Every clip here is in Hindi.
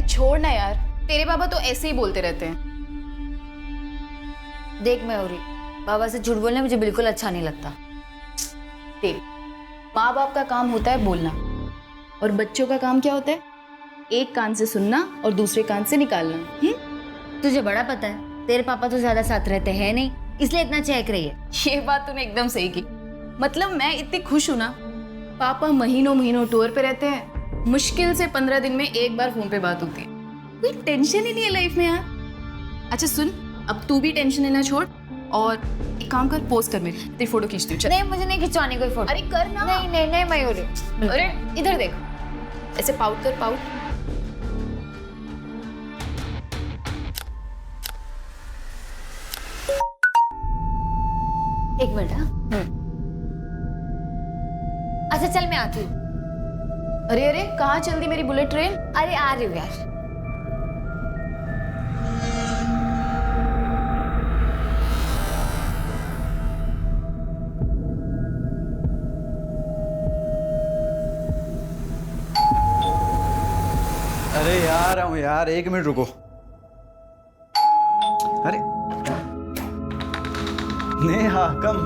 छोड़ ना यार, तेरे पापा तो ऐसे ही बोलते रहते हैं। देख मयूरी, बाबा से झूठ बोलना मुझे बिल्कुल अच्छा नहीं लगता। देख, माँ बाप का काम होता है बोलना, और बच्चों का काम क्या होता है? एक कान से सुनना और दूसरे कान से निकालना। तुझे बड़ा पता है, तेरे पापा तो ज्यादा साथ रहते हैं नहीं, इसलिए इतना चहक रही है। ये बात तूने एकदम सही की। मतलब मैं इतनी खुश हूं ना, पापा महीनों महीनों टूर पे रहते हैं, मुश्किल से 15 दिन में एक बार फोन पे बात होती है। कोई टेंशन ही नहीं है लाइफ में यार। अच्छा सुन, अब तू भी टेंशन लेना छोड़ और एक काम कर, पोस्ट कर मेरी, तेरी फोटो खींचती हूँ। चल। नहीं, मुझे नहीं खिंचवानी कोई फोटो। अरे कर ना। नहीं नहीं नहीं मयूरी। अरे इधर देख, ऐसे पाउट कर, पाउट। एक मिनट। हाँ, अच्छा चल मैं आती हूँ। अरे अरे, कहाँ चल दी मेरी बुलेट ट्रेन? अरे आ रही हूँ यार। अरे यार हूँ यार, 1 मिनट रुको। अरे नेहा कम।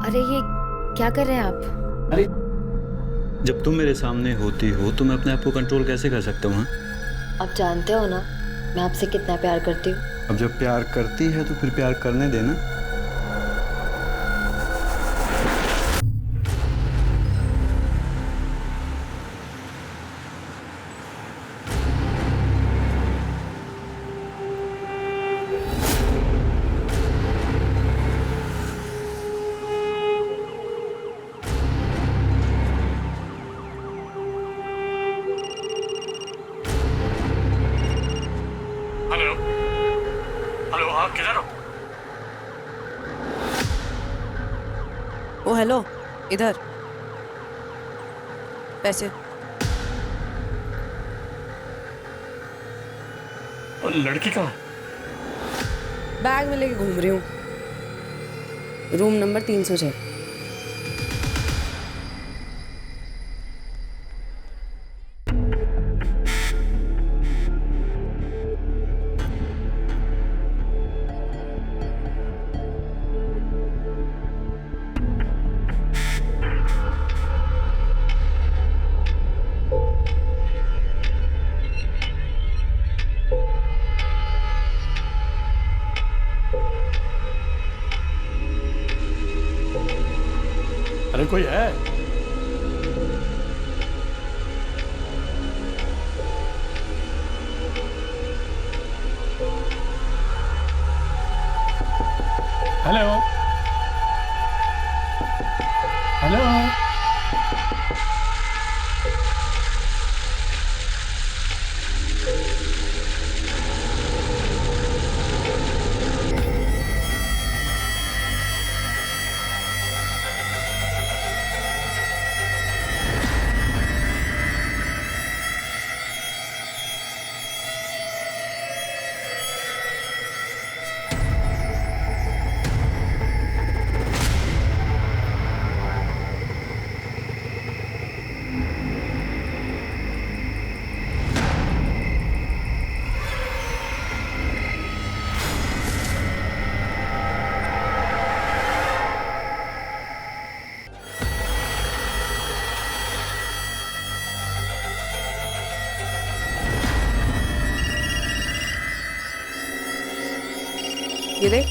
अरे ये क्या कर रहे हैं आप? अरे जब तुम मेरे सामने होती हो तो मैं अपने आप को कंट्रोल कैसे कर सकता हूँ? आप जानते हो ना मैं आपसे कितना प्यार करती हूँ। अब जब प्यार करती है तो फिर प्यार करने देना। हेलो हेलो, हाँ किधर हो? ओ हेलो, इधर पैसे। और लड़की कहाँ? बैग में लेके घूम रही हूँ, रूम नंबर 306। अरे कोई है? Hello hello. ये देख।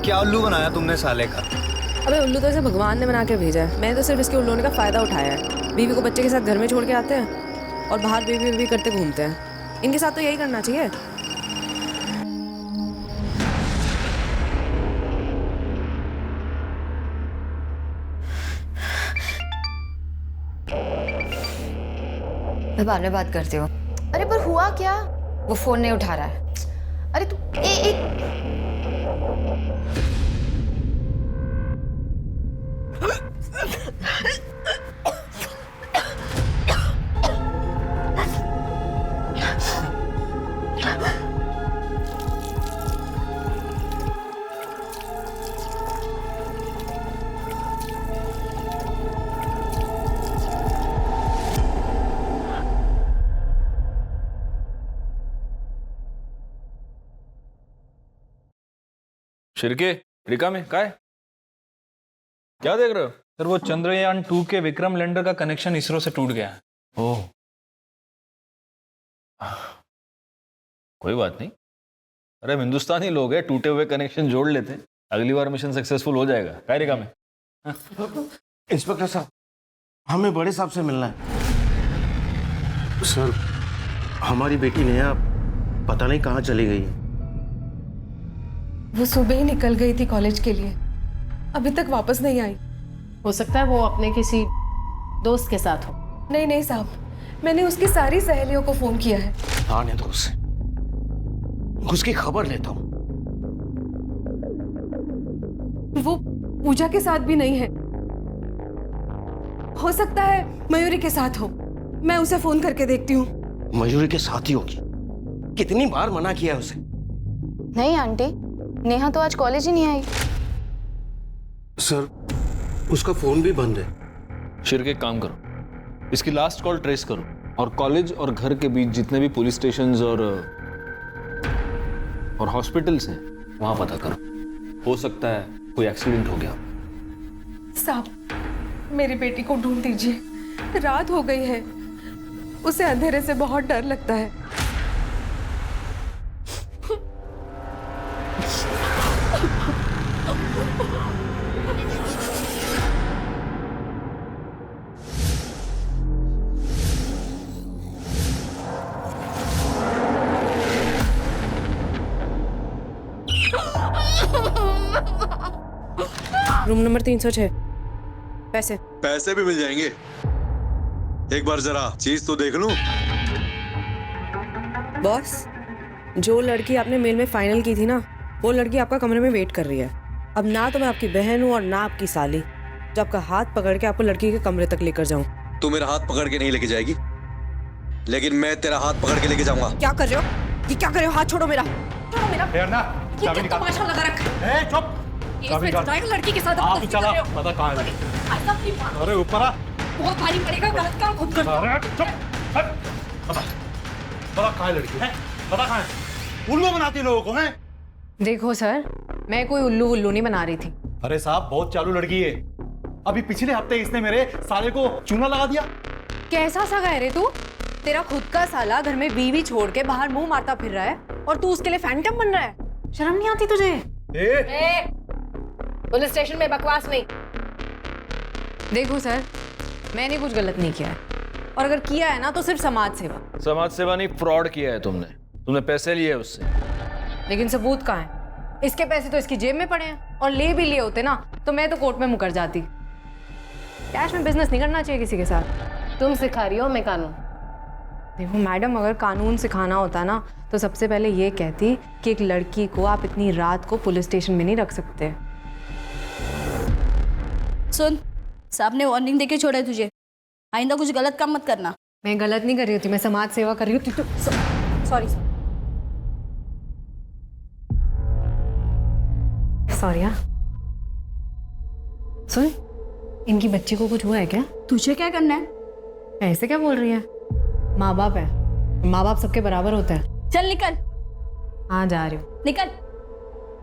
क्या उल्लू बनाया तुमने साले का? अबे उल्लू तो इसे भगवान ने बना के भेजा है, मैंने तो सिर्फ इसके उल्लू होने का फायदा उठाया है। बीवी को बच्चे के साथ घर में छोड़ के आते हैं और बाहर बेबी बेबी करते घूमते हैं। इनके साथ तो यही करना चाहिए। मैं बाद में बात करती हूँ। अरे पर हुआ क्या? वो फोन नहीं उठा रहा है। अरे तू एक शिरके रिका में काय क्या देख रहे हो? सर वो चंद्रयान 2 के विक्रम लैंडर का कनेक्शन इसरो से टूट गया है। ओह, कोई बात नहीं। अरे हम हिंदुस्तानी लोग हैं, टूटे हुए कनेक्शन जोड़ लेते हैं, अगली बार मिशन सक्सेसफुल हो जाएगा। काय रिका में? इंस्पेक्टर साहब, हमें बड़े साहब से मिलना है। सर, हमारी बेटी नेहा पता नहीं कहाँ चली गई है। वो सुबह ही निकल गई थी कॉलेज के लिए, अभी तक वापस नहीं आई। हो सकता है वो अपने किसी दोस्त के साथ हो। नहीं नहीं साहब, मैंने उसकी सारी सहेलियों को फोन किया है। आने दो उसे, उसकी खबर लेता हूँ। वो पूजा के साथ भी नहीं है, हो सकता है मयूरी के साथ हो। मैं उसे फोन करके देखती हूँ। मयूरी के साथ ही होगी, कितनी बार मना किया है उसे। नहीं आंटी, नेहा तो आज कॉलेज ही नहीं आई। सर, उसका फोन भी बंद है। शिरके एक काम करो, इसकी लास्ट कॉल ट्रेस करो और कॉलेज और घर के बीच जितने भी पुलिस स्टेशंस और हॉस्पिटल्स हैं वहां पता करो। हो सकता है कोई एक्सीडेंट हो गया। साहब, मेरी बेटी को ढूंढ दीजिए, रात हो गई है, उसे अंधेरे से बहुत डर लगता है। Room number 306। पैसे पैसे भी मिल जाएंगे। एक बार जरा चीज तो देख लूं। बॉस, जो लड़की आपने मेल में फाइनल की थी ना, वो लड़की आपका कमरे में वेट कर रही है। अब ना तो मैं आपकी बहन हूँ और ना आपकी साली, जो आपका हाथ पकड़ के आपको लड़की के कमरे तक लेकर जाऊं। तू मेरा हाथ पकड़ के नहीं लेके जाएगी, लेकिन मैं तेरा हाथ पकड़ के लेके जाऊंगा। क्या कर रहे हो? ये क्या कर रहे हो? हाथ छोड़ो मेरा, छोड़ो मेरा। ये क्या तमाशा लगा रखा है? चुप। लड़की के साथ आप चला, पता कहाँ है? अरे ऊपर आ। बहुत भारी पड़ेगा, गलत काम खुद कर। अरे चुप। पता कहाँ है लड़की? पता कहाँ है? उल्लू बनाती लोगों को हैं? देखो सर, मैं कोई उल्लू उल्लू नहीं बना रही थी। अरे साहब, बहुत चालू लड़की है। अभी पिछले हफ्ते इसने मेरे साले को चूना लगा दिया। कैसा सगा है रे तू? तेरा खुद का साला घर में बीवी छोड़ के बाहर मुंह मारता फिर रहा है और तू उसके लिए फैंटम बन रहा है। शर्म नहीं आती तुझे? पुलिस स्टेशन में बकवास नहीं। देखो सर, मैंने कुछ गलत नहीं किया है, और अगर किया है ना तो सिर्फ समाज सेवा। समाज सेवा नहीं, फ्रॉड किया है तुमने पैसे लिए उससे। लेकिन सबूत कहाँ है? इसके पैसे तो इसकी जेब में पड़े हैं, और ले भी लिए होते ना तो मैं तो कोर्ट में मुकर जाती। कैश में बिजनेस नहीं करना चाहिए किसी के साथ। तुम सिखा रही हो, मैं कानून। देखो मैडम, अगर कानून सिखाना होता ना तो सबसे पहले ये कहती कि एक लड़की को आप इतनी रात को पुलिस स्टेशन में नहीं रख सकते। सुन, साहब ने वार्निंग देके छोड़ा है तुझे, आइंदा कुछ गलत काम मत करना। मैं गलत नहीं कर रही होती, मैं समाज सेवा कर रही होती। Sorry sorry. हाँ सुन, इनकी बच्ची को कुछ हुआ है क्या? तुझे क्या करना है? ऐसे क्या बोल रही है? माँ बाप है, माँ बाप सबके बराबर होता है। चल निकल। हाँ जा रही हूँ। निकल।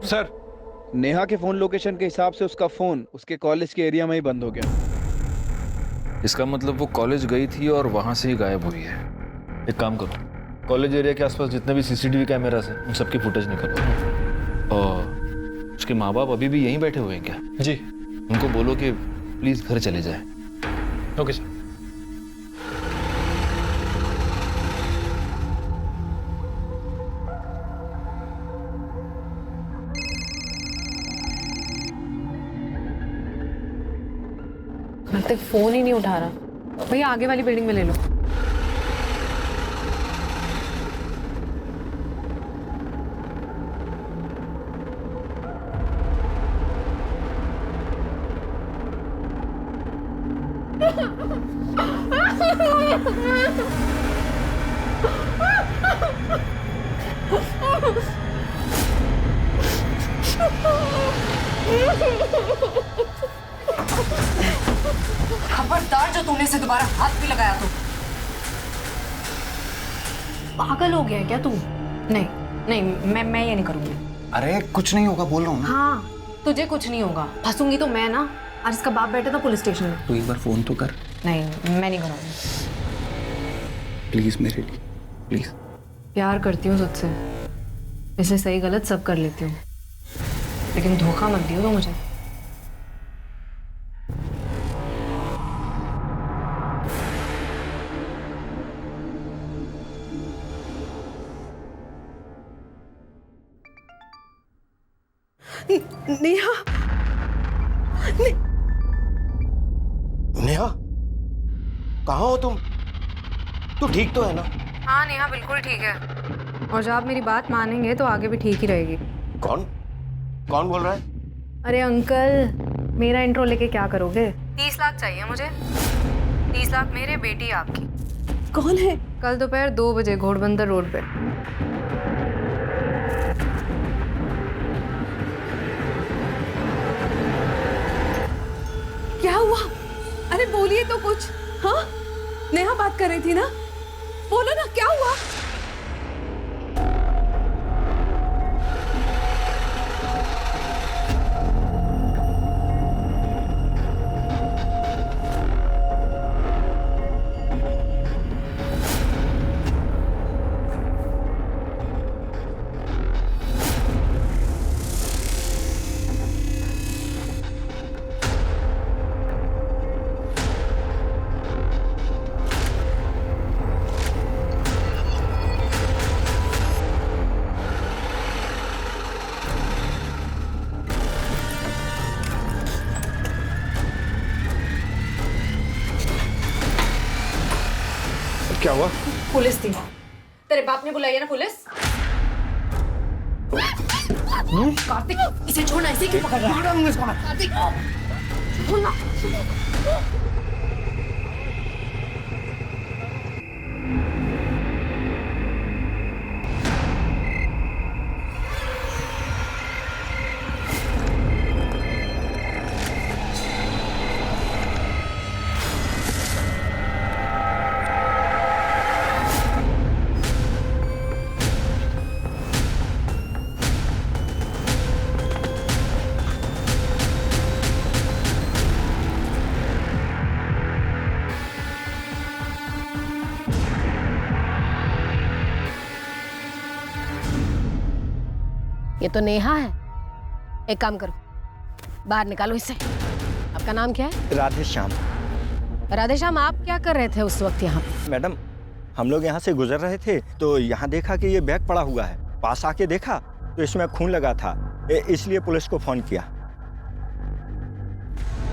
सर, नेहा के फोन लोकेशन के हिसाब से उसका फोन उसके कॉलेज के एरिया में ही बंद हो गया। इसका मतलब वो कॉलेज गई थी और वहां से ही गायब हुई है। एक काम करो, कॉलेज एरिया के आसपास जितने भी सीसीटीवी कैमरास हैं उन सबकी फुटेज निकालो। और उसके माँ बाप अभी भी यहीं बैठे हुए हैं क्या? जी। उनको बोलो कि प्लीज घर चले जाए। Okay sir. तक फोन ही नहीं उठा रहा। भैया आगे वाली बिल्डिंग में ले लो। खबरदार, जो तूने से दोबारा हाथ भी लगाया तो। पागल हो गया क्या तू? नहीं नहीं, मैं ये नहीं करूंगी। अरे कुछ नहीं होगा, बोल रहा हूँ ना। हाँ, तुझे कुछ नहीं होगा। फंसूंगी तो मैं ना। आज इसका बाप बैठा था पुलिस स्टेशन में। तू एक बार फोन तो कर। नहीं, मैं नहीं करूँगी। प्लीज मेरे लिए, प्लीज। प्यार करती हूँ तुझसे, इसलिए सही गलत सब कर लेती हूँ, लेकिन धोखा मत दियो तो मुझे। नेहा, नेहा, कहाँ हो तुम? तू ठीक तो है ना? हाँ नेहा, बिल्कुल ठीक है। और जब आप मेरी बात मानेंगे तो आगे भी ठीक ही रहेगी। कौन कौन बोल रहा है? अरे अंकल, मेरा इंट्रो लेके क्या करोगे? 30 लाख चाहिए मुझे। 30 लाख मेरे, बेटी आपकी। कौन है? कल दोपहर 2 बजे घोड़बंदर रोड पे। क्या हुआ? अरे बोलिए तो कुछ। हाँ, नेहा बात कर रही थी ना, बोलो ना क्या हुआ? क्या हुआ? पुलिस थी। तेरे बाप ने बुलाई है ना पुलिस? कार्तिक, इसे छोड़ना, इसे क्यों पकड़ रहा है? कार्तिक, छोड़ना। ये तो नेहा है। एक काम करो, बाहर निकालो इसे। आपका नाम क्या है? राधे श्याम। राधे श्याम, आप क्या कर रहे थे उस वक्त यहाँ पे? मैडम, हम लोग यहाँ से गुजर रहे थे तो यहाँ देखा कि ये बैग पड़ा हुआ है। पास आके देखा तो इसमें खून लगा था, इसलिए पुलिस को फोन किया।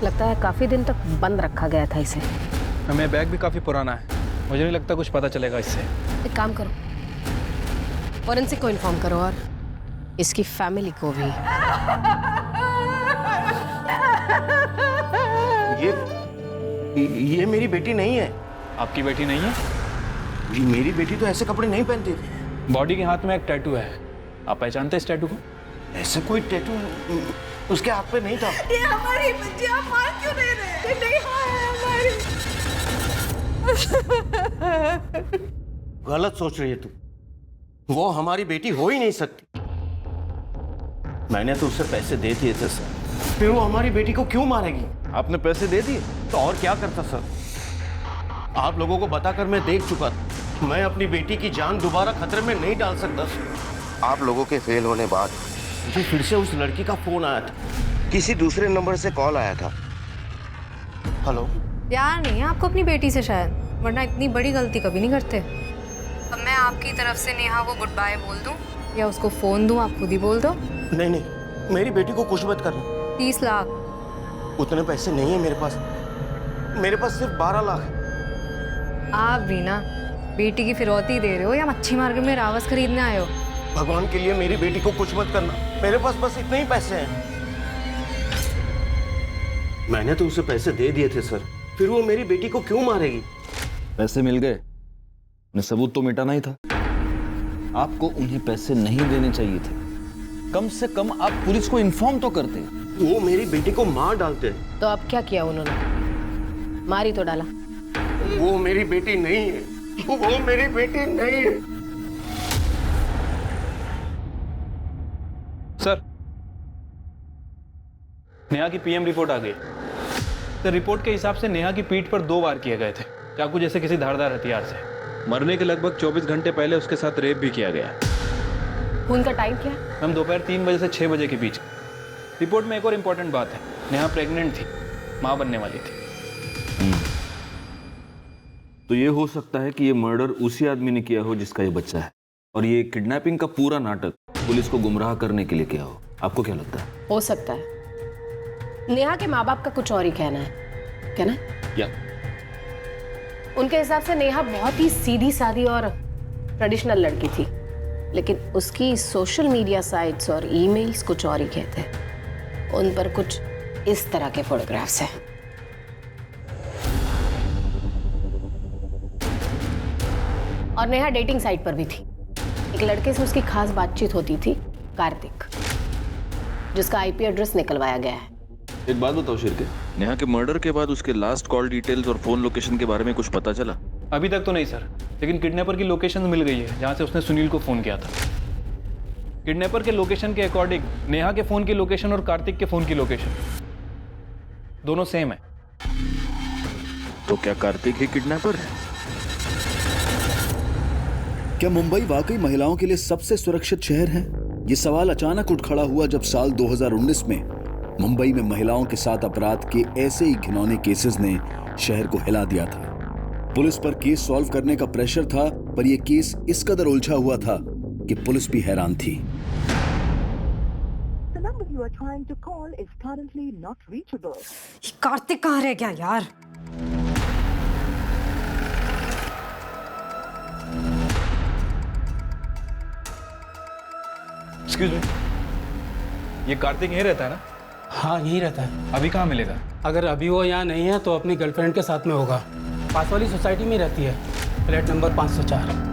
लगता है काफी दिन तक बंद रखा गया था इसे। हमें बैग भी काफी पुराना है, मुझे नहीं लगता कुछ पता चलेगा इससे। एक काम करो, फॉरेंसिक को इन्फॉर्म करो और इसकी फैमिली को भी। ये मेरी बेटी नहीं है। आपकी बेटी नहीं है? जी, मेरी बेटी तो ऐसे कपड़े नहीं पहनती थी। बॉडी के हाथ में एक टैटू है, आप पहचानते हैं इस टैटू को? ऐसा कोई टैटू उसके हाथ पे नहीं था। ये हमारी बच्ची, आप मार क्यों दे रहे हैं? ये नहीं है हमारी। गलत सोच रही है तू, वो हमारी बेटी हो ही नहीं सकती। मैंने तो उसे पैसे दे दिए थे सर, फिर वो हमारी बेटी को क्यों मारेगी? आपने पैसे दे दिए? तो और क्या करता सर? आप लोगों को बताकर मैं देख चुका था, मैं अपनी बेटी की जान दोबारा खतरे में नहीं डाल सकता। आप लोगों के फेल होने बाद मुझे फिर से उस लड़की का फोन आया था, किसी दूसरे नंबर से कॉल आया था। हेलो। प्यार नहीं है आपको अपनी बेटी से शायद, वरना इतनी बड़ी गलती कभी नहीं करते। अब मैं आपकी तरफ से नेहा को गुड बाय बोल दूं या उसको फोन दूं? आप खुद ही बोल दो। नहीं नहीं, मेरी बेटी को कुछ मत करना। 30 लाख? उतने पैसे नहीं है मेरे पास, मेरे पास सिर्फ 12 लाख है। आप भी ना बेटी की फिरौती दे रहे हो या मच्छी मार्केट में रावस खरीदने आए हो? भगवान के लिए मेरी बेटी को कुछ मत करना, मेरे पास बस इतने ही पैसे हैं। मैंने तो उसे पैसे दे दिए थे सर, फिर वो मेरी बेटी को क्यों मारेगी? पैसे मिल गए, उन्हें सबूत तो मिटाना ही था। आपको उन्हें पैसे नहीं देने चाहिए थे, कम से कम आप पुलिस को इन्फॉर्म तो करते। वो मेरी बेटी को मार डालते। तो अब क्या किया उन्होंने? मारी तो डाला। वो मेरी बेटी नहीं है, वो मेरी बेटी नहीं है। नेहा की पीएम रिपोर्ट आ गई। तो रिपोर्ट के हिसाब से नेहा की पीठ पर 2 वार किए गए थे, चाकू जैसे किसी धारदार हथियार से। मरने के लगभग 24 घंटे पहले उसके साथ रेप भी किया गया। खून का टाइम क्या है? मैम दोपहर 3 बजे से 6 बजे के बीच। रिपोर्ट में एक और इम्पोर्टेंट बात है, नेहा प्रेग्नेंट थी, माँ बनने वाली थी। तो ये हो सकता है कि ये मर्डर उसी आदमी ने किया हो जिसका ये बच्चा है, और ये किडनैपिंग का पूरा नाटक पुलिस को गुमराह करने के लिए किया हो। आपको क्या लगता है? हो सकता है। नेहा के माँ बाप का कुछ और ही कहना है। कहना है? क्या? उनके हिसाब से नेहा बहुत ही सीधी सादी और ट्रेडिशनल लड़की थी, लेकिन उसकी सोशल मीडिया साइट्स और ईमेल्स कुछ और ही कहते हैं। उन पर कुछ इस तरह के फोटोग्राफ्स हैं। और नेहा डेटिंग साइट पर भी थी। एक लड़के से उसकी खास बातचीत होती थी, कार्तिक, जिसका आईपी एड्रेस निकलवाया गया है। एक बात बताओ शिरके, नेहा के मर्डर के बाद उसके लास्ट कॉल डिटेल्स और फोन लोकेशन के बारे में कुछ पता चला? अभी तक तो नहीं सर, लेकिन किडनैपर की लोकेशन मिल गई है जहाँ से उसने सुनील को फ़ोन किया था। किडनैपर के लोकेशन के अकॉर्डिंग नेहा के फ़ोन की लोकेशन और कार्तिक के फ़ोन की लोकेशन दोनों सेम है। तो क्या कार्तिक ही किडनैपर है? क्या मुंबई वाकई महिलाओं के लिए सबसे सुरक्षित शहर है? ये सवाल अचानक उठ खड़ा हुआ जब साल 2019 में मुंबई में महिलाओं के साथ अपराध के ऐसे ही घिनौने केसेस ने शहर को हिला दिया था। पुलिस पर केस सॉल्व करने का प्रेशर था, पर यह केस इस कदर उलझा हुआ था कि पुलिस भी हैरान थी। कार्तिक कहाँ रह गया यार? एक्सक्यूज मी, ये कार्तिक यहीं रहता है ना? हाँ यहीं रहता है। अभी कहाँ मिलेगा? अगर अभी वो यहाँ नहीं है तो अपनी गर्लफ्रेंड के साथ में होगा। पास वाली सोसाइटी में रहती है, फ्लैट नंबर 504।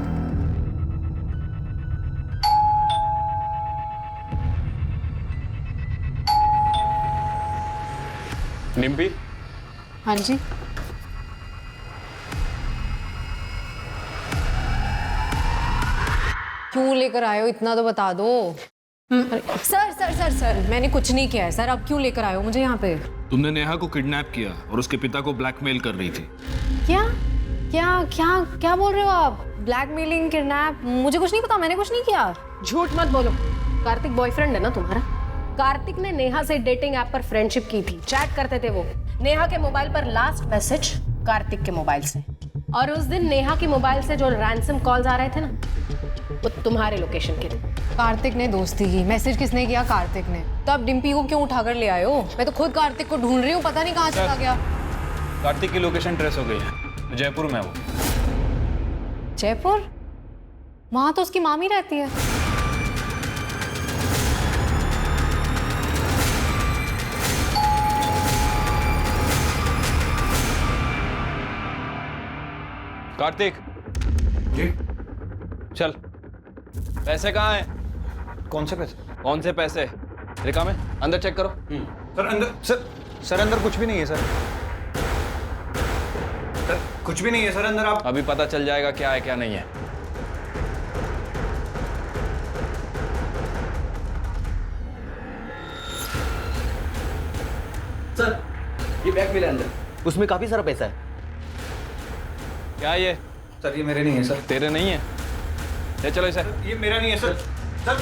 डिम्पी? हाँ जी। क्यों लेकर आए हो, इतना तो बता दो। सर सर सर सर मैंने कुछ नहीं किया है सर, आप क्यों लेकर आए हो मुझे यहाँ पे? तुमने नेहा को किडनैप किया और उसके पिता को ब्लैकमेल कर रही थी। क्या क्या क्या क्या बोल रहे हो आप? Blackmailing, kidnap? मुझे कुछ नहीं पता, मैंने कुछ नहीं किया। झूठ मत बोलो। कार्तिक बॉयफ्रेंड है ना तुम्हारा? कार्तिक ने नेहा से डेटिंग ऐप पर फ्रेंडशिप की थी, चैट करते थे वो। नेहा के मोबाइल पर लास्ट मैसेज कार्तिक के मोबाइल से, और उस दिन नेहा के मोबाइल से जो रैंसम कॉल्स आ रहे थे ना, वो तुम्हारे लोकेशन के थे। कार्तिक ने दोस्ती की, मैसेज किसने किया? कार्तिक ने। तो आप डिम्पी को क्यों उठाकर ले आए हो? मैं तो खुद कार्तिक को ढूंढ रही हूँ, पता नहीं कहाँ चला गया। कार्तिक की लोकेशन ट्रेस हो गई है, जयपुर में है वो। जयपुर? वहां तो उसकी मामी रहती है। कार्तिक जी, चल। पैसे कहाँ हैं? कौन से पैसे? कौन से पैसे? रिका में अंदर चेक करो। सर अंदर, सर अंदर कुछ भी नहीं है सर। सर कुछ भी नहीं है सर अंदर। आप अभी पता चल जाएगा क्या है क्या नहीं है। सर ये बैग मिला अंदर, उसमें काफी सारा पैसा है। क्या ये? सर ये मेरे नहीं है सर। तेरे नहीं है? ले चलो इसे। ये मेरा नहीं है सर। सर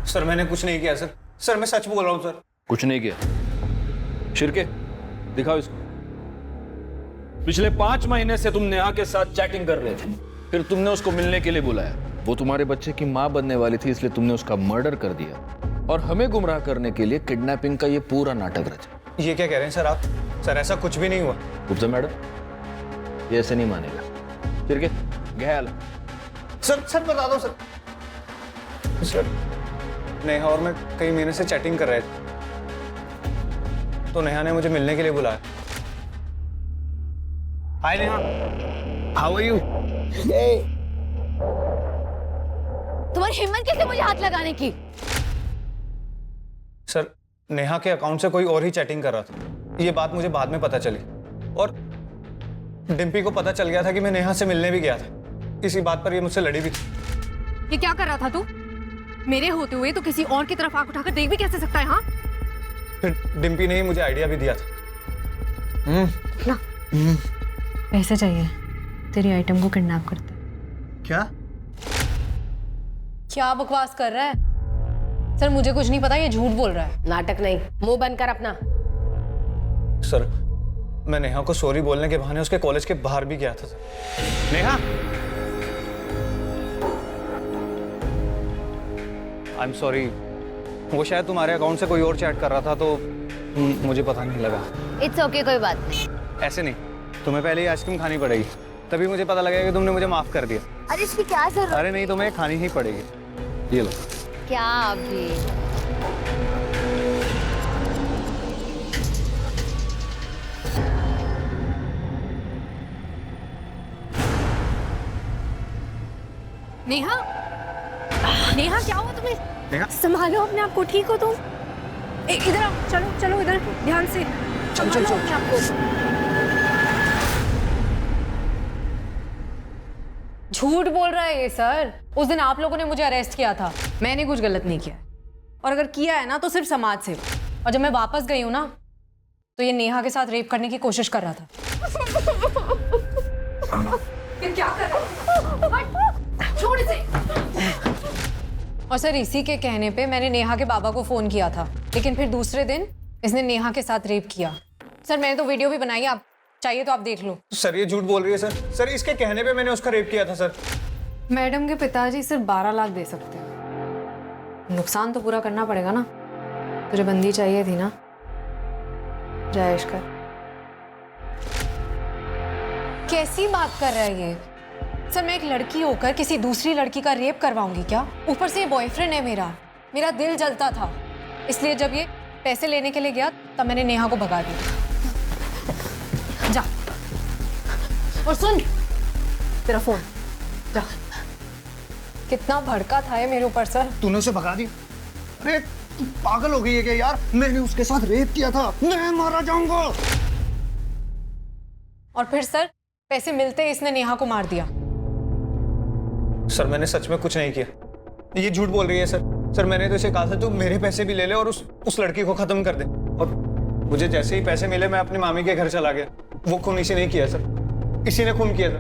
सर मैंने कुछ नहीं किया सर। सर मैं सच बोल रहा हूँ सर। कुछ नहीं किया? शिरके दिखाओ इसको। पिछले 5 महीने से तुम नेहा के साथ चैटिंग कर रहे थे, फिर तुमने उसको मिलने के लिए बुलाया। वो तुम्हारे बच्चे की मां बनने वाली थी, इसलिए तुमने उसका मर्डर कर दिया और हमें गुमराह करने के लिए किडनैपिंग का ये पूरा नाटक रचा। ये क्या कह रहे हैं सर आप? सर ऐसा कुछ भी नहीं हुआ। गुप्ता मैडम, ये ऐसे नहीं मानेगा। शिरके गहल। सर बता दो सर। सर नेहा और मैं कई महीने से चैटिंग कर रहे थे, तो नेहा ने मुझे मिलने के लिए बुलाया। हाय नेहा, हाउ आर यू? तुम्हारी हिम्मत कैसे मुझे हाथ लगाने की? सर नेहा के अकाउंट से कोई और ही चैटिंग कर रहा था। ये बात मुझे बाद में पता चली, और डिम्पी को पता चल गया था कि मैं नेहा से मिलने भी गया था। इसी बात पर ये मुझसे लड़ी भी थी। ये क्या कर रहा था तू? मेरे होते हुए तो किसी और की तरफ आंख उठाकर देख भी कैसे सकता है? हाँ, फिर डिम्पी ने ही मुझे आइडिया भी दिया था। ना पैसे चाहिए, तेरी आइटम को किडनैप करते। क्या क्या बकवास कर रहा है? सर मुझे कुछ नहीं पता, ये झूठ बोल रहा है। नाटक नहीं, मुंह बंद कर अपना। सर, मैं नेहा को सॉरी बोलने के बहाने उसके कॉलेज के बाहर भी गया था sir. Neha, I am sorry, वो शायद तुम्हारे अकाउंट से कोई और चैट कर रहा था तो मुझे पता नहीं लगा। इट्स ओके, कोई बात नहीं। ऐसे नहीं, तुम्हें पहले ही आइसक्रीम खानी पड़ेगी, तभी मुझे पता लगेगा कि तुमने मुझे माफ कर दिया। अरे इसकी क्या जरूरत? अरे नहीं, तुम्हें खानी ही पड़ेगी। ये लो। क्या अभी? नेहा, नेहा क्या हुआ तुम्हें? नेहा, संभालो अपने आप को, ठीक हो तुम? इधर आओ, चलो चलो इधर, ध्यान से। चल चल चल। अपने आप को। झूठ बोल रहा है ये सर। उस दिन आप लोगों ने मुझे अरेस्ट किया था, मैंने कुछ गलत नहीं किया, और अगर किया है ना तो सिर्फ समाज से। और जब मैं वापस गई हूँ ना तो ये नेहा के साथ रेप करने की कोशिश कर रहा था। ये क्या कर रहा है? छोड़ इसे। और सर इसी के कहने पे मैंने नेहा के बाबा को फोन किया था, लेकिन फिर दूसरे दिन इसने नेहा के साथ रेप किया। सर मैंने तो वीडियो भी बनाई, आप चाहिए तो आप देख लो। सर ये झूठ बोल रही है सर। सर इसके कहने पे मैंने उसका रेप किया था सर। मैडम के पिताजी सिर्फ 12 लाख दे सकते हैं, नुकसान तो पूरा करना पड़ेगा ना। तुझे बंदी चाहिए थी ना, जायश कर। कैसी बात कर रहा है ये? सर मैं एक लड़की होकर किसी दूसरी लड़की का रेप करवाऊंगी क्या? ऊपर से ये बॉयफ्रेंड है मेरा। मेरा दिल जलता था, इसलिए जब ये पैसे लेने के लिए गया तब मैंने नेहा को भगा दिया। जा, और सुन, तेरा फोन जा। कितना भड़का था ये मेरे ऊपर सर। तूने उसे भगा दी? अरे तू पागल हो गई है क्या यार? मैंने उसके साथ रेप किया था, मैं मारा जाऊंगा। और फिर सर पैसे मिलते ही इसने नेहा को मार दिया। सर मैंने सच में कुछ नहीं किया, ये झूठ बोल रही है सर। सर मैंने तो इसे कहा था तू मेरे पैसे भी ले ले और उस लड़की को खत्म कर दे। और मुझे जैसे ही पैसे मिले मैं अपनी मामी के घर चला गया। वो खून इसी ने किया सर, इसी ने खून किया था।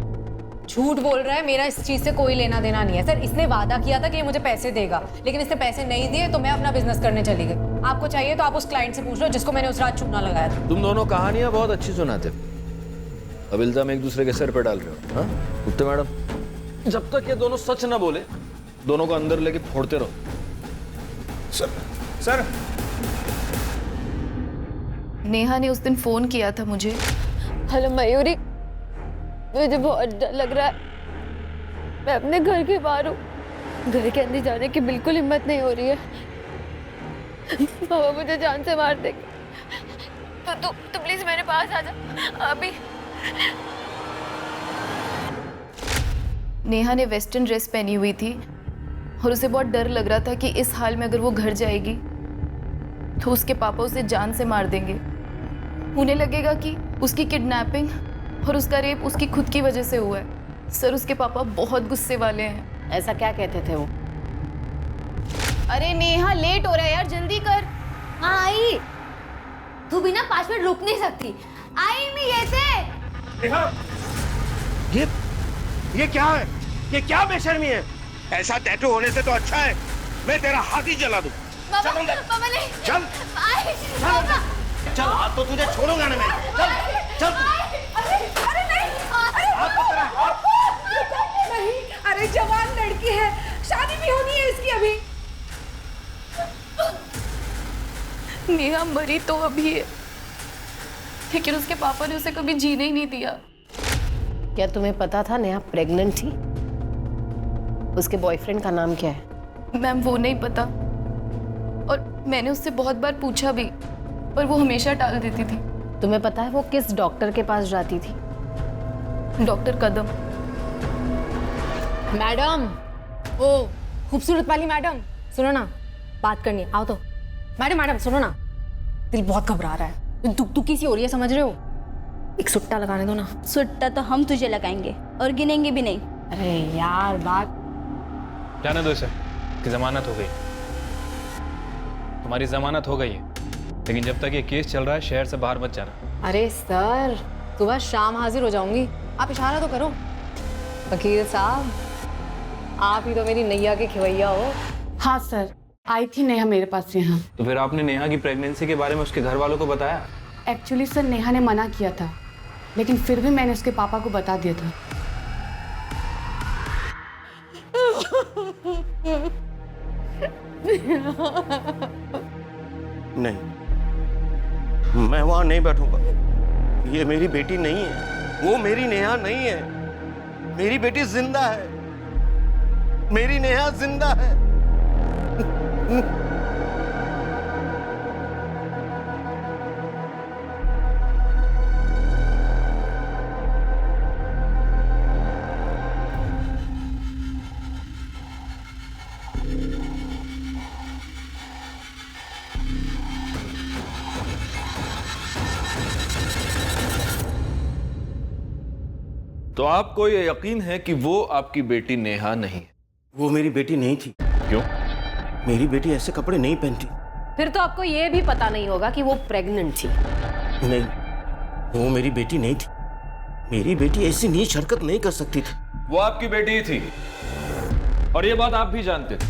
झूठ बोल रहा है, मेरा इस चीज से कोई लेना देना नहीं है सर। इसने वादा किया था कि ये मुझे पैसे देगा, लेकिन इसने पैसे नहीं दिए तो मैं अपना बिजनेस करने चली गई। आपको चाहिए तो आप उस क्लाइंट से पूछ लो जिसको मैंने उस रात चूना लगाया था। तुम दोनों कहानियां बहुत अच्छी सुनाते, अब इल्जाम एक दूसरे के सर पे डाल रहे हो। हाँ गुप्ता मैडम, जब तक ये दोनों सच ना बोले दोनों को अंदर लेके फोड़ते रहो। सर नेहा ने उस दिन फोन किया था मुझे। हेलो मयूरी, मुझे बहुत डर लग रहा है। मैं अपने घर के बाहर हूँ, घर के अंदर जाने की बिल्कुल हिम्मत नहीं हो रही है। बाबा मुझे जान से मार देंगे, तो तू प्लीज मेरे पास आ जा अभी। नेहा ने वेस्टर्न ड्रेस पहनी हुई थी और उसे बहुत डर लग रहा था कि इस हाल में अगर वो घर जाएगी तो उसके पापा उसे जान से मार देंगे। उन्हें लगेगा कि उसकी किडनैपिंग और उसका रेप उसकी खुद की वजह से हुआ है। सर उसके पापा बहुत गुस्से वाले हैं। ऐसा क्या कहते थे वो? अरे नेहा लेट हो रहा है यार, जल्दी कर। हाँ आई, तू बिना 5 मिनट रुक नहीं सकती। आई मैं ये क्या है? ये क्या बेशर्मी है? ऐसा टैटू होने से तो अच्छा है मैं तेरा हाथ ही जला दूं। पापा नहीं, चल पापा चल, हाथ तो तुझे छोड़ूंगा ना मैं। चल चल। अरे नहीं, नहीं, अरे जवान लड़की है, शादी भी होनी है इसकी अभी। नेहा मरी तो अभी है, लेकिन उसके पापा ने उसे कभी जीने ही नहीं दिया। क्या तुम्हें पता था नेहा प्रेग्नेंट थी? उसके बॉयफ्रेंड का नाम क्या है? मैम वो नहीं पता, और मैंने उससे बहुत बार पूछा भी, पर वो हमेशा टाल देती थी। तुम्हें पता है वो किस डॉक्टर के पास जाती थी? डॉक्टर कदम। मैडम, ओ खूबसूरत वाली मैडम, सुनो ना, बात करनी है, आओ तो। मैडम सुनो ना, दिल बहुत घबरा रहा है, दुखी सी हो रही है, समझ रहे हो? एक सुट्टा लगाने दो ना। सुट्टा तो हम तुझे लगाएंगे और गिनेंगे भी नहीं। अरे यार बात जाने दो इसे, कि जमानत हो गई। तुम्हारी जमानत हो गई है, लेकिन जब तक ये केस चल रहा है शहर से बाहर मत जाना। अरे सर, सुबह शाम हाजिर हो जाऊंगी, आप इशारा तो करो। वकील साहब, आप ही तो मेरी नैया के खिवैया हो। हाँ सर, आई थी नेहा मेरे पास यहाँ। तो फिर आपने नेहा की प्रेगनेंसी के बारे में उसके घर वालों को बताया? एक्चुअली सर नेहा ने मना किया था, लेकिन फिर भी मैंने उसके पापा को बता दिया था। नहीं, मैं वहां नहीं बैठूंगा। ये मेरी बेटी नहीं है, वो मेरी नेहा नहीं है। मेरी बेटी जिंदा है, मेरी नेहा जिंदा है। तो आपको ये यकीन है कि वो आपकी बेटी नेहा नहीं है? वो मेरी बेटी नहीं थी। क्यों? मेरी बेटी ऐसे कपड़े नहीं पहनती। फिर तो आपको ये भी पता नहीं होगा कि वो प्रेग्नेंट थी। नहीं, वो मेरी बेटी नहीं थी। मेरी बेटी ऐसी नीच हरकत नहीं कर सकती थी। वो आपकी बेटी ही थी, और ये बात आप भी जानते थे।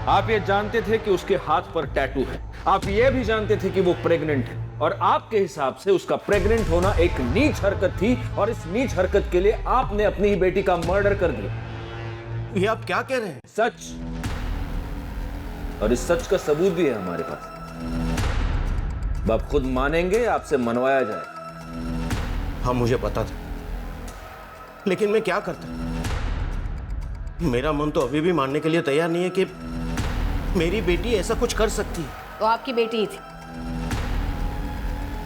आप ये जानते थे कि उसके हाथ पर टैटू है। आप ये भी जानते थे कि वो प्रेग्नेंट है, और आपके हिसाब से उसका प्रेग्नेंट होना एक नीच हरकत थी, और इस नीच हरकत के लिए आपने अपनी ही बेटी का मर्डर कर दिया। ये आप क्या कह रहे हैं? सच, और इस सच का सबूत भी है हमारे पास। आप खुद मानेंगे, आपसे मनवाया जाए। हाँ, मुझे पता था, लेकिन मैं क्या करता? मेरा मन तो अभी भी मानने के लिए तैयार नहीं है कि मेरी बेटी ऐसा कुछ कर सकती है। तो आपकी बेटी ही थी।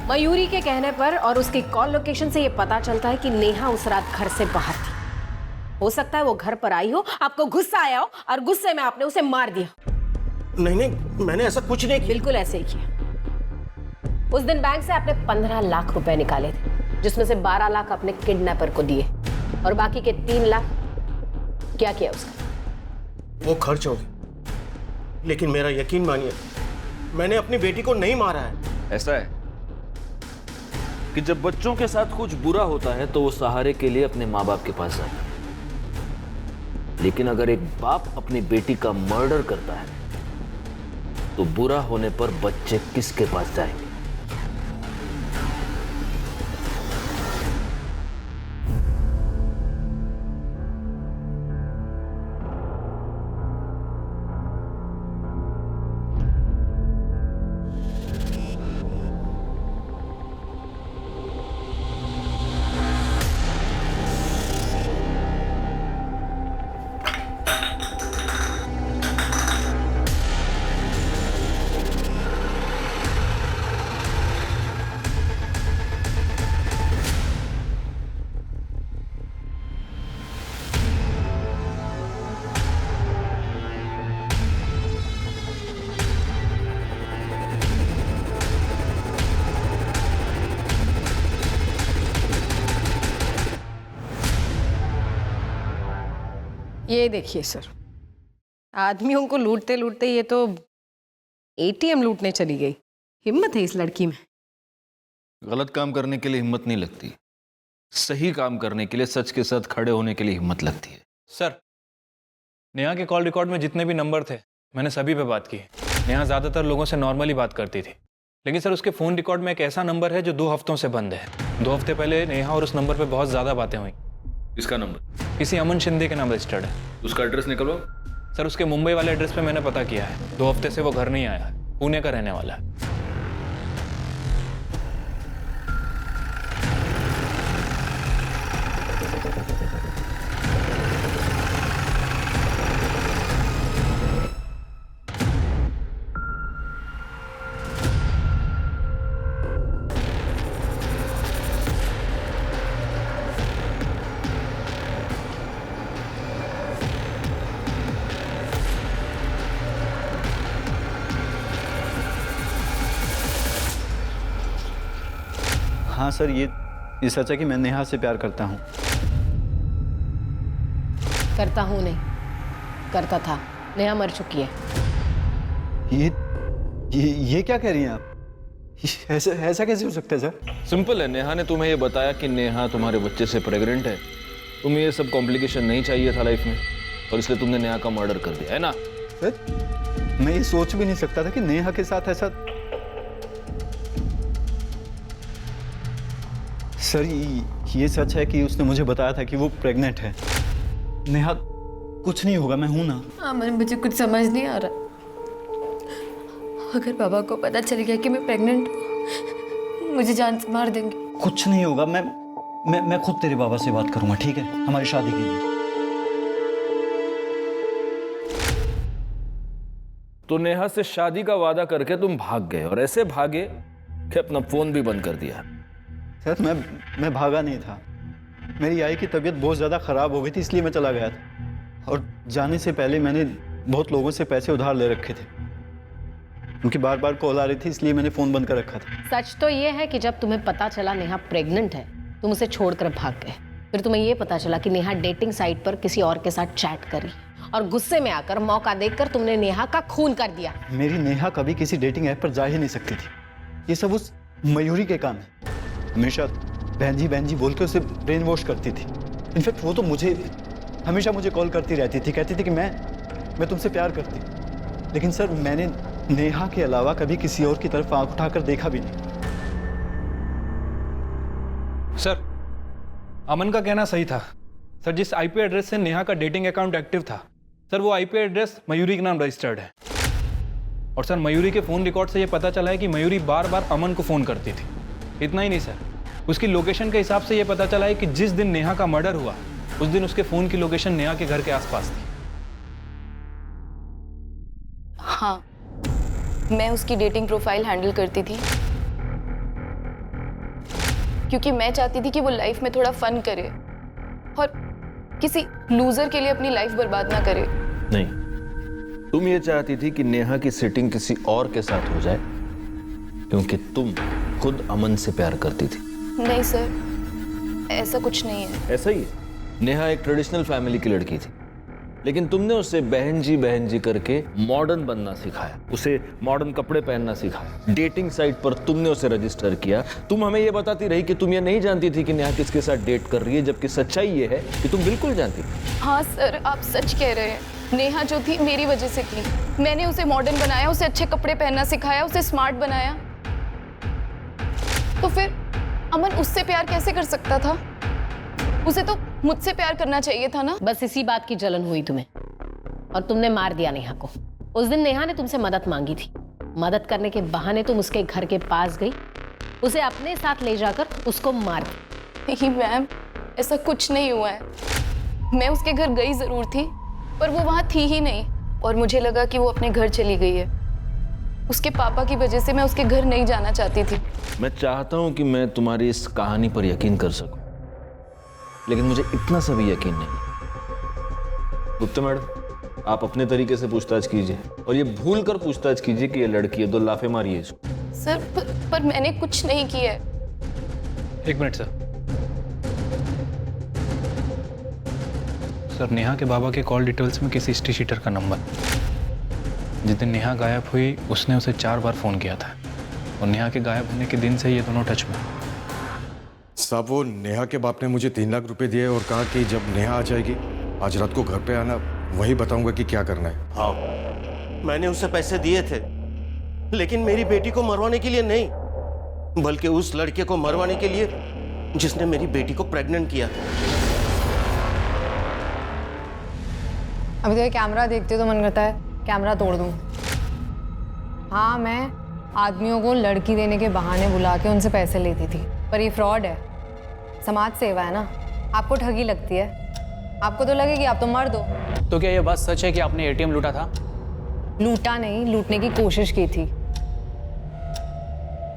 मयूरी के कहने पर और उसकी कॉल लोकेशन से यह पता चलता है कि नेहा उस रात घर से बाहर थी। हो सकता है वो घर पर आई हो, आपको गुस्सा आया हो, और गुस्से में आपने उसे मार दिया। नहीं नहीं, मैंने ऐसा कुछ नहीं किया। बिल्कुल ऐसे ही किया। उस दिन बैंक से आपने 15 लाख रुपए निकाले थे, जिसमें से 12 लाख अपने किडनैपर को दिए, और बाकी के 3 लाख क्या किया उसका? वो खर्च हो गए। लेकिन मेरा यकीन मानिए, मैंने अपनी बेटी को नहीं मारा है। ऐसा है कि जब बच्चों के साथ कुछ बुरा होता है तो वो सहारे के लिए अपने माँ बाप के पास जाता है, लेकिन अगर एक बाप अपनी बेटी का मर्डर करता है तो बुरा होने पर बच्चे किसके पास जाएंगे? ये देखिए सर, आदमियों को लूटते लूटते ये तो एटीएम लूटने चली गई। हिम्मत है इस लड़की में। गलत काम करने के लिए हिम्मत नहीं लगती, सही काम करने के लिए, सच के साथ खड़े होने के लिए हिम्मत लगती है। सर, नेहा के कॉल रिकॉर्ड में जितने भी नंबर थे मैंने सभी पे बात की। नेहा ज़्यादातर लोगों से नॉर्मली बात करती थी, लेकिन सर उसके फ़ोन रिकॉर्ड में एक ऐसा नंबर है जो 2 हफ्तों से बंद है। 2 हफ्ते पहले नेहा और उस नंबर पे बहुत ज़्यादा बातें हुई। इसका नंबर किसी अमन शिंदे के नाम रजिस्टर्ड है। उसका एड्रेस निकलवाओ। सर उसके मुंबई वाले एड्रेस पे मैंने पता किया है। 2 हफ्ते से वो घर नहीं आया है, पुणे का रहने वाला है। हाँ सर, ये सच है कि मैं नेहा से प्यार करता हूँ। करता हूँ नहीं, करता था। नेहा मर चुकी है। ये क्या कह रही हैं आप? ऐसा कैसे हो सकता है सर? सिंपल है, नेहा ने तुम्हें ये बताया कि नेहा तुम्हारे बच्चे से प्रेग्नेंट है। तुम्हें ये सब कॉम्प्लिकेशन नहीं चाहिए था लाइफ में, और इसलिए तुमने नेहा का मर्डर कर दिया है ना? सर मैं ये सोच भी नहीं सकता था कि नेहा के साथ ऐसा। सर ये सच है कि उसने मुझे बताया था कि वो प्रेग्नेंट है। नेहा कुछ नहीं होगा, मैं हूं ना। अमन मुझे कुछ समझ नहीं आ रहा। अगर पापा को पता चल गया कि मैं प्रेग्नेंट हूँ, मुझे जान से मार देंगे। कुछ नहीं होगा, मैं खुद तेरे बाबा से बात करूंगा, ठीक है? हमारी शादी के लिए। तो नेहा से शादी का वादा करके तुम भाग गए, और ऐसे भागे कि अपना फोन भी बंद कर दिया। सर मैं भागा नहीं था। मेरी आई की तबीयत बहुत ज़्यादा ख़राब हो गई थी, इसलिए मैं चला गया था। और जाने से पहले मैंने बहुत लोगों से पैसे उधार ले रखे थे। उनकी बार बार कॉल आ रही थी, इसलिए मैंने फ़ोन बंद कर रखा था। सच तो ये है कि जब तुम्हें पता चला नेहा प्रेग्नेंट है, तुम उसे छोड़कर भाग गए। फिर तुम्हें ये पता चला कि नेहा डेटिंग साइट पर किसी और के साथ चैट कर रही है, और गुस्से में आकर, मौका देखकर तुमने नेहा का खून कर दिया। मेरी नेहा कभी किसी डेटिंग ऐप पर जा ही नहीं सकती थी। ये सब उस मयूरी के काम है। हमेशा बहन जी बोल के उसे ब्रेन वॉश करती थी। इनफैक्ट वो तो हमेशा मुझे कॉल करती रहती थी, कहती थी कि मैं तुमसे प्यार करती। लेकिन सर मैंने नेहा के अलावा कभी किसी और की तरफ आंख उठाकर देखा भी नहीं। सर अमन का कहना सही था। सर जिस आईपी एड्रेस से नेहा का डेटिंग अकाउंट एक्टिव था, सर वो आईपी एड्रेस मयूरी के नाम रजिस्टर्ड है। और सर मयूरी के फ़ोन रिकॉर्ड से ये पता चला है कि मयूरी बार बार अमन को फ़ोन करती थी। इतना ही नहीं सर, उसकी लोकेशन के हिसाब से ये पता चला है कि जिस दिन नेहा का मर्डर हुआ, उस दिन उसके फ़ोन की लोकेशन नेहा के घर के आसपास थी। हाँ, मैं उसकी डेटिंग प्रोफाइल हैंडल करती थी, क्योंकि मैं चाहती थी कि वो लाइफ में थोड़ा फन करे और किसी लूजर के लिए अपनी लाइफ बर्बाद ना करे। नहीं, तुम ये चाहती थी कि नेहा की सेटिंग किसी और के साथ हो जाए, क्योंकि तुम खुद अमन से प्यार करती थी। नहीं सर, ऐसा कुछ नहीं है। ऐसा ही है। नेहा एक ट्रेडिशनल फैमिली की लड़की थी, लेकिन तुमने उसे बहन जी करके मॉडर्न बनना सिखाया, उसे मॉडर्न कपड़े पहनना सिखाया। डेटिंग साइट पर तुमने उसे रजिस्टर किया। तुम हमें ये बताती रही कि तुम ये नहीं जानती थी कि नेहा किसके साथ डेट कर रही है, जबकि सच्चाई ये है कि तुम बिल्कुल जानती थी। हाँ सर, आप सच कह रहे हैं। नेहा जो थी मेरी वजह से थी। मैंने उसे मॉडर्न बनाया, उसे अच्छे कपड़े पहनना सिखाया, उसे स्मार्ट बनाया। तो फिर अमन उससे प्यार कैसे कर सकता था? उसे तो मुझसे प्यार करना चाहिए था ना। बस इसी बात की जलन हुई तुम्हें, और तुमने मार दिया नेहा को। उस दिन नेहा ने तुमसे मदद मांगी थी। मदद करने के बहाने तुम उसके घर के पास गई, उसे अपने साथ ले जाकर उसको मार दी। नहीं मैम, ऐसा कुछ नहीं हुआ है। मैं उसके घर गई जरूर थी, पर वो वहाँ थी ही नहीं, और मुझे लगा कि वो अपने घर चली गई है। उसके पापा की वजह से मैं उसके घर नहीं जाना चाहती थी। मैं चाहता हूं कि मैं तुम्हारी इस कहानी पर यकीन कर सकूं, लेकिन मुझे इतना सा भी यकीन नहीं। गुप्ता मैडम, आप अपने तरीके से पूछताछ कीजिए, और ये भूल कर पूछताछ कीजिए कि ये लड़की है, 2 लाफे मारिए इसको। सर पर मैंने कुछ नहीं किया है। एक मिनट सर। सर नेहा के बाबा के कॉल डिटेल्स में किसी हिस्ट्री शीटर का नंबर। जिस दिन नेहा गायब हुई, उसने उसे 4 बार फ़ोन किया था, और नेहा के गायब होने के दिन से ये दोनों टच में। साहब, वो नेहा के बाप ने मुझे 3 लाख रुपए दिए और कहा कि जब नेहा आ जाएगी आज रात को घर पे आना, वही बताऊंगा कि क्या करना है। हाँ, मैंने उसे पैसे दिए थे, लेकिन मेरी बेटी को मरवाने के लिए नहीं, बल्कि उस लड़के को मरवाने के लिए जिसने मेरी बेटी को प्रेग्नेंट किया था। अभी तो ये कैमरा देखते हो तो मन करता है कैमरा तोड़ दूं। हाँ, मैं आदमियों को लड़की देने के बहाने बुला के उनसे पैसे लेती थी, पर ये फ्रॉड है। समाज सेवा है ना। आपको ठगी लगती है, आपको तो लगेगी आप तो मर दो। तो क्या ये बात सच है कि आपने एटीएम लूटा था? लूटा नहीं, लूटने की कोशिश की थी,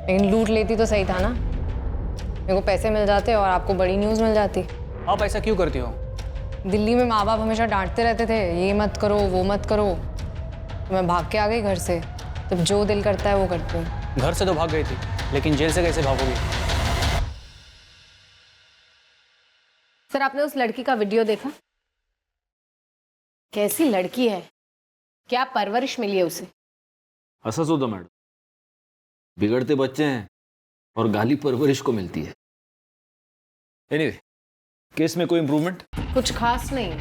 लेकिन लूट लेती तो सही था ना। मेरे को पैसे मिल जाते और आपको बड़ी न्यूज़ मिल जाती। आप ऐसा क्यों करती हो? दिल्ली में माँ बाप हमेशा डांटते रहते थे, ये मत करो वो मत करो, तो मैं भाग के आ गई घर से। तब जो दिल करता है वो करती हूँ। घर से तो भाग गई थी, लेकिन जेल से कैसे भागोगी? सर आपने उस लड़की का वीडियो देखा? कैसी लड़की है, क्या परवरिश मिली है उसे? असस होता मैडम, बिगड़ते बच्चे हैं और गाली परवरिश को मिलती है। एनीवे, केस में कोई इंप्रूवमेंट? कुछ खास नहीं,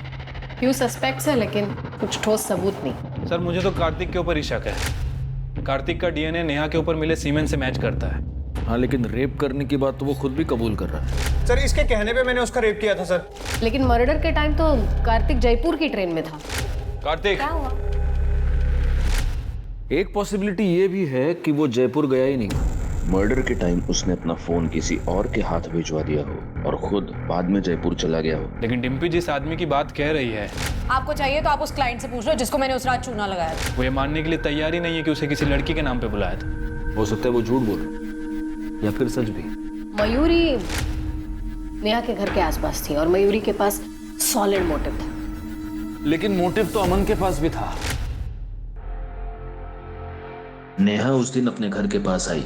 फ्यू सस्पेक्ट्स है लेकिन कुछ ठोस सबूत नहीं। सर मुझे तो कार्तिक के ऊपर ही शक है। कार्तिक का डीएनए नेहा के ऊपर मिले सीमेंट से मैच करता है। हाँ, लेकिन रेप करने की बात तो वो खुद भी कबूल कर रहा है। सर इसके कहने पे मैंने उसका रेप किया था सर। लेकिन मर्डर के टाइम तो कार्तिक जयपुर की ट्रेन में था। कार्तिक, क्या हुआ? एक पॉसिबिलिटी ये भी है कि वो जयपुर गया ही नहीं। मर्डर के टाइम उसने अपना फोन किसी और के हाथ भिजवा दिया हो और खुद बाद में जयपुर चला गया हो। लेकिन डिम्पी जिस आदमी की बात कह रही है, आपको चाहिए तो आप उस क्लाइंट से पूछ लो जिसको मैंने उस रात चूना लगाया था। वो ये मानने के लिए तैयार ही नहीं है कि उसे किसी लड़की के नाम पे बुलाया था। हो सकता है वो झूठ बोल रहा या फिर सच भी। मयूरी नेहा के घर के आसपास थी और मयूरी के पास सॉलिड मोटिव था। लेकिन मोटिव तो अमन के पास भी था। नेहा उस दिन अपने घर के पास आई,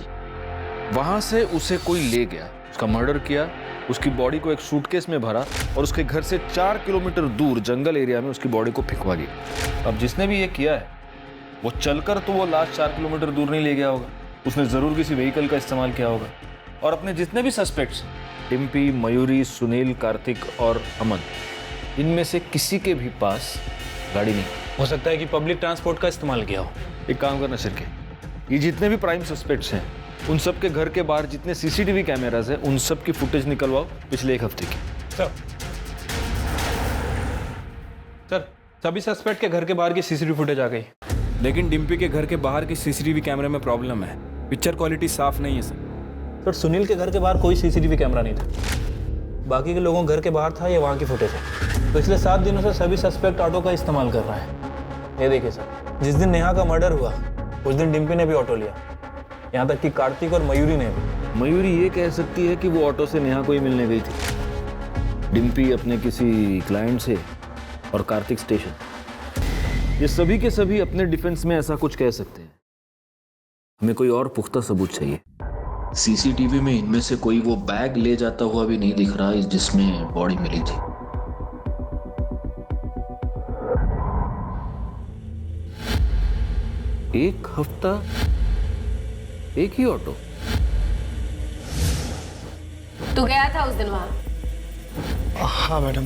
वहां से उसे कोई ले गया, उसका मर्डर किया, उसकी बॉडी को एक सूटकेस में भरा और उसके घर से 4 किलोमीटर दूर जंगल एरिया में उसकी बॉडी को फेंकवा दिया। अब जिसने भी ये किया है वो चलकर तो वो लास्ट 4 किलोमीटर दूर नहीं ले गया होगा, उसने जरूर किसी व्हीकल का इस्तेमाल किया होगा। और अपने जितने भी सस्पेक्ट्स, डिम्पी, मयूरी, सुनील, कार्तिक और अमन, इनमें से किसी के भी पास गाड़ी नहीं। हो सकता है कि पब्लिक ट्रांसपोर्ट का इस्तेमाल किया हो। एक काम करना शिरके, ये जितने भी प्राइम सस्पेक्ट्स हैं उन सब के घर के बाहर जितने सीसीटीवी कैमरास हैं उन सब की फुटेज निकलवाओ पिछले 1 हफ्ते की। सर सभी सस्पेक्ट के घर के बाहर की सीसीटीवी फुटेज आ गई, लेकिन डिम्पी के घर के बाहर की सीसीटीवी कैमरे में प्रॉब्लम है। पिक्चर क्वालिटी साफ नहीं है सर। सुनील के घर के बाहर कोई सीसीटीवी कैमरा नहीं था, बाकी के लोगों के घर के बाहर था या वहाँ की फुटेज है। तो इसलिए 7 दिनों से सभी सस्पेक्ट ऑटो का इस्तेमाल कर रहा है। ये देखिए सर, जिस दिन नेहा का मर्डर हुआ उस दिन डिम्पी ने भी ऑटो लिया, यहाँ तक कि कार्तिक और मयूरी ने भी। मयूरी ये कह सकती है कि वो ऑटो से नेहा को ही मिलने गई थी, डिम्पी अपने किसी क्लाइंट से और कार्तिक स्टेशन। ये सभी के सभी अपने डिफेंस में ऐसा कुछ कह सकते हैं। हमें कोई और पुख्ता सबूत चाहिए। सीसीटीवी में इनमें से कोई वो बैग ले जाता हुआ भी नहीं दिख रहा जिसमें बॉडी मिली थी। 1 हफ्ता एक ही ऑटो? तू गया था उस दिन वहां? हाँ मैडम।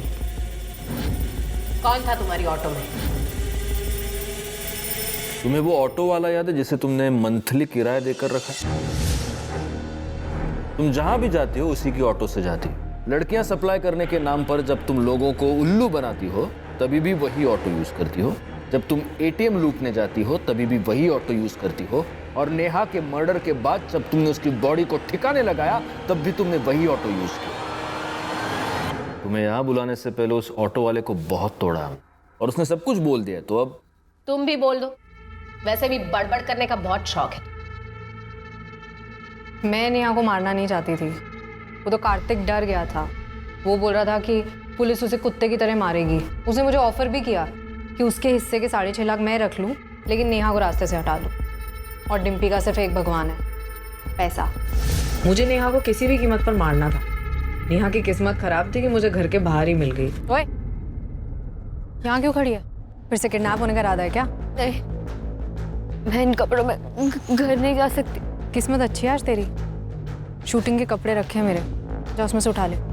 कौन था तुम्हारी ऑटो में? तुम्हें वो ऑटो वाला याद है जिसे तुमने मंथली किराया देकर रखा? तुम जहां भी जाती हो उसी की ऑटो से जाती हो। लड़कियां सप्लाई करने के नाम पर जब तुम लोगों को उल्लू बनाती हो तभी भी वही ऑटो यूज करती हो। जब तुम एटीएम लूटने जाती हो तभी भी वही ऑटो यूज करती हो। और नेहा के मर्डर के बाद जब तुमने उसकी बॉडी को ठिकाने लगाया तब भी तुमने वही ऑटो यूज किया। तुम्हें यहां बुलाने से पहले उस ऑटो वाले को बहुत तोड़ा और उसने सब कुछ बोल दिया, तो अब तुम भी बोल दो, वैसे भी बड़बड़ करने का बहुत शौक है। मैं नेहा को मारना नहीं चाहती थी, वो तो कार्तिक डर गया था। वो बोल रहा था कि पुलिस उसे कुत्ते की तरह मारेगी। उसने मुझे ऑफर भी किया कि उसके हिस्से के 6.5 लाख मैं रख लूं, लेकिन नेहा को रास्ते से हटा दूं। और डिम्पी का सिर्फ एक भगवान है, पैसा। मुझे नेहा को किसी भी कीमत पर मारना था। नेहा की किस्मत खराब थी कि मुझे घर के बाहर ही मिल गई। ओए, यहाँ क्यों खड़ी है? फिर से किडनैप होने का इरादा है क्या? नहीं, मैं इन कपड़ों में घर नहीं जा सकती। किस्मत अच्छी है आज तेरी। शूटिंग के कपड़े रखे हैं मेरे, जा उसमें से उठा ले।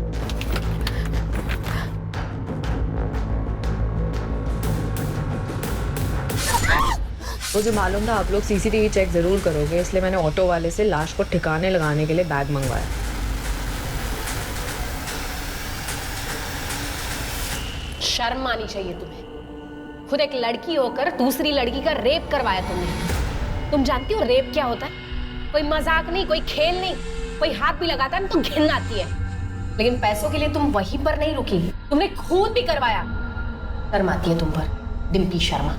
मुझे मालूम था आप लोग सीसीटीवी चेक जरूर करोगे, इसलिए मैंने ऑटो वाले से लाश को ठिकाने लगाने के लिए बैग मंगवाया। शर्म आनी चाहिए तुम्हें। खुद एक लड़की होकर दूसरी लड़की का रेप करवाया तुमने। तुम जानती हो रेप क्या होता है? कोई मजाक नहीं, कोई खेल नहीं। कोई हाथ भी लगाता है ना तो घिन आती है। लेकिन पैसों के लिए तुम वहीं पर नहीं रुकी, तुमने खून भी करवाया। शर्म आती है तुम पर, डिम्पी शर्मा।